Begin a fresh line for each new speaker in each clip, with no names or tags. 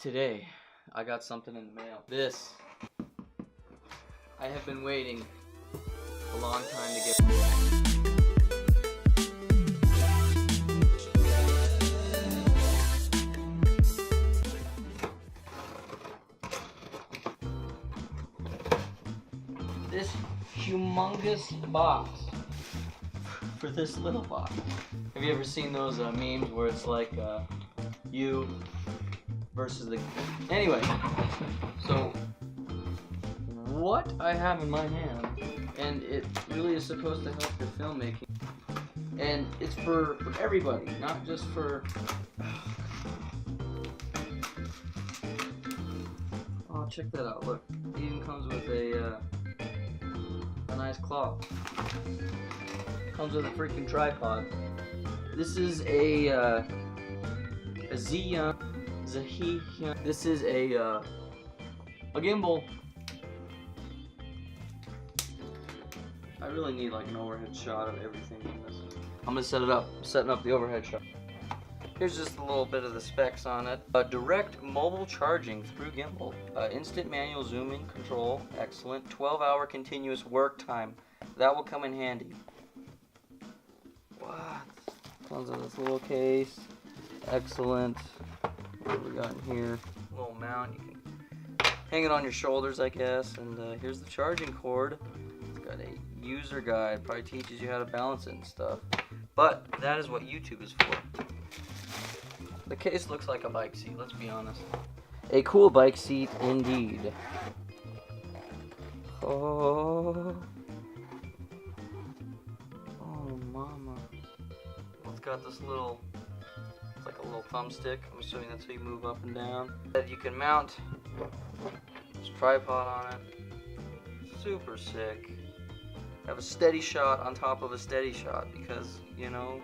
Today, I got something in the mail. This, I have been waiting a long time to get. This humongous box for this little box. Have you ever seen those memes where it's like you versus the... Anyway, so what I have in my hand, and it really is supposed to help your filmmaking, and it's for everybody, not just for... Oh, check that out, look, it even comes with a nice cloth. Comes with a freaking tripod. This is a Xeon. This is a gimbal. I really need like an overhead shot of everything in this. I'm gonna set it up. I'm setting up the overhead shot. Here's just a little bit of the specs on it. Direct mobile charging through gimbal. Instant manual zooming control. Excellent. 12-hour continuous work time. That will come in handy. What? Comes in this little case. Excellent. What do we got in here? A little mount. You can hang it on your shoulders, I guess. And here's the charging cord. It's got a user guide. Probably teaches you how to balance it and stuff. But that is what YouTube is for. The case looks like a bike seat, let's be honest. A cool bike seat indeed. Oh. Oh, mama. It's got this little... It's like a little thumbstick. I'm assuming that's how you move up and down. You can mount this tripod on it. Super sick. Have a steady shot on top of a steady shot because, you know,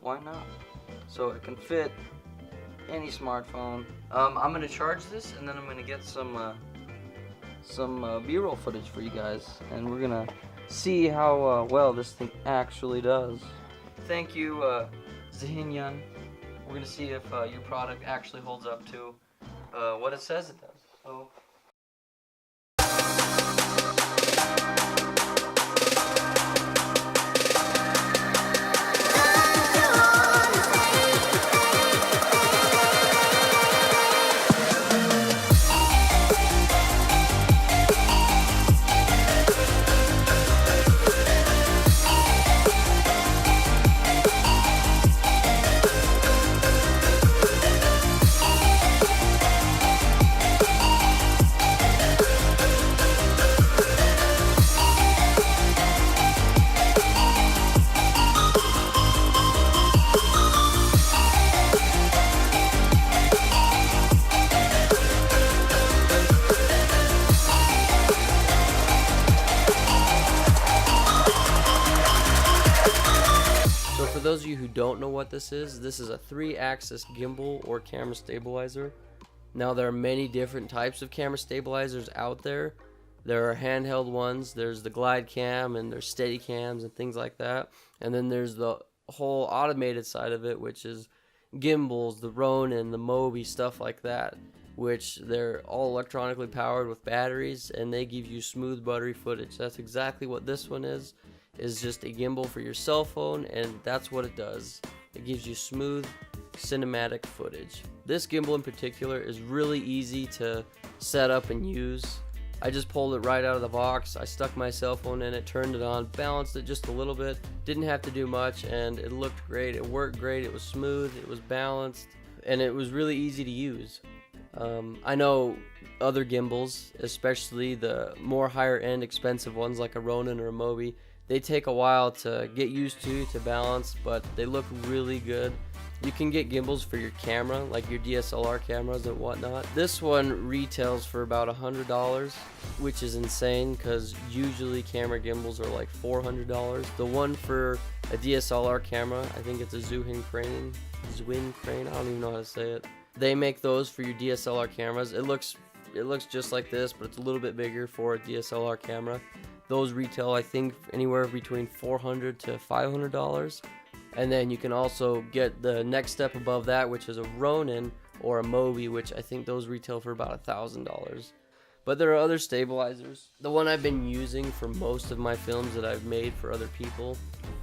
why not? So it can fit any smartphone. I'm gonna charge this and then I'm gonna get some B-roll footage for you guys, and we're gonna see how well this thing actually does. Thank you, Zahinyan. We're gonna see if your product actually holds up to what it says it does. So. For those of you who don't know what this is a 3-axis gimbal or camera stabilizer. Now there are many different types of camera stabilizers out there. There are handheld ones, there's the glide cam, and there's steady cams and things like that. And then there's the whole automated side of it, which is gimbals, the Ronin, the Mobi, stuff like that, which they're all electronically powered with batteries, and they give you smooth, buttery footage. That's exactly what this one is just a gimbal for your cell phone, and that's what it does. It gives you smooth cinematic footage. This gimbal in particular is really easy to set up and use. I just pulled it right out of the box. I stuck my cell phone in it, turned it on, balanced it just a little bit, didn't have to do much, and it looked great. It worked great. It was smooth, it was balanced, and it was really easy to use. I know other gimbals, especially the more higher end expensive ones like a Ronin or a Mobi, they take a while to get used to balance, but they look really good. You can get gimbals for your camera, like your DSLR cameras and whatnot. This one retails for about $100, which is insane because usually camera gimbals are like $400. The one for a DSLR camera, I think it's a Zwin Crane, I don't even know how to say it. They make those for your DSLR cameras. It looks just like this, but it's a little bit bigger for a DSLR camera. Those retail, I think, anywhere between $400 to $500. And then you can also get the next step above that, which is a Ronin, or a Mobi, which I think those retail for about $1,000. But there are other stabilizers. The one I've been using for most of my films that I've made for other people,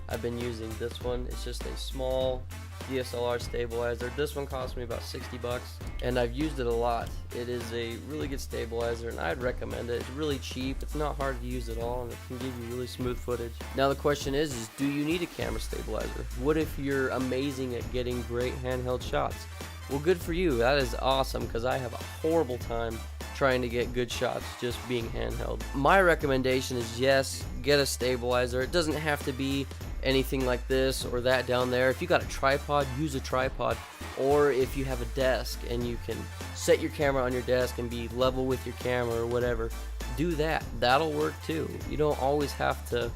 I've been using this one. It's just a small DSLR stabilizer. This one cost me about 60 bucks, and I've used it a lot. It is a really good stabilizer, and I'd recommend it. It's really cheap. It's not hard to use at all, and it can give you really smooth footage. Now the question is do you need a camera stabilizer? What if you're amazing at getting great handheld shots? Well, good for you. That is awesome, because I have a horrible time trying to get good shots just being handheld. My recommendation is, yes, get a stabilizer. It doesn't have to be anything like this or that down there. If you got a tripod, use a tripod. Or if you have a desk and you can set your camera on your desk and be level with your camera or whatever, do that. That'll work too. You don't always have to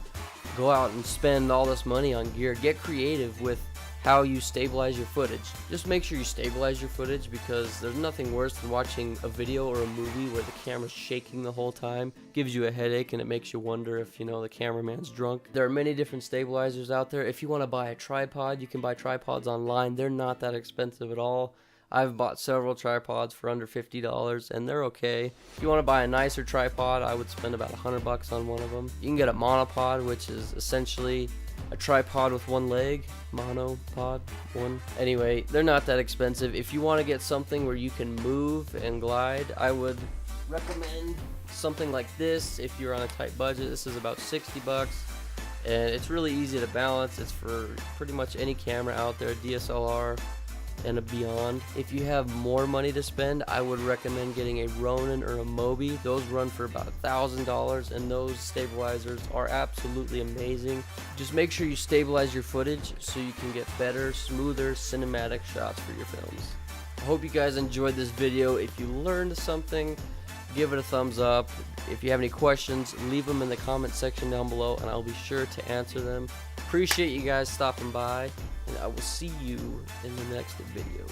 go out and spend all this money on gear. Get creative with how you stabilize your footage. Just make sure you stabilize your footage, because there's nothing worse than watching a video or a movie where the camera's shaking the whole time. Gives you a headache, and it makes you wonder if, you know, the cameraman's drunk. There are many different stabilizers out there. If you want to buy a tripod, you can buy tripods online. They're not that expensive at all. I've bought several tripods for under $50, and they're okay. If you want to buy a nicer tripod, I would spend about 100 bucks on one of them. You can get a monopod, which is essentially a tripod with one leg. Monopod, one. Anyway, they're not that expensive. If you want to get something where you can move and glide, I would recommend something like this. If you're on a tight budget, this is about 60 bucks. And it's really easy to balance. It's for pretty much any camera out there, DSLR and beyond. If you have more money to spend, I would recommend getting a Ronin or a Mobi. Those run for about $1,000, and those stabilizers are absolutely amazing. Just make sure you stabilize your footage so you can get better, smoother cinematic shots for your films. I hope you guys enjoyed this video. If you learned something, give it a thumbs up. If you have any questions, leave them in the comment section down below, and I'll be sure to answer them. Appreciate you guys stopping by, and I will see you in the next video.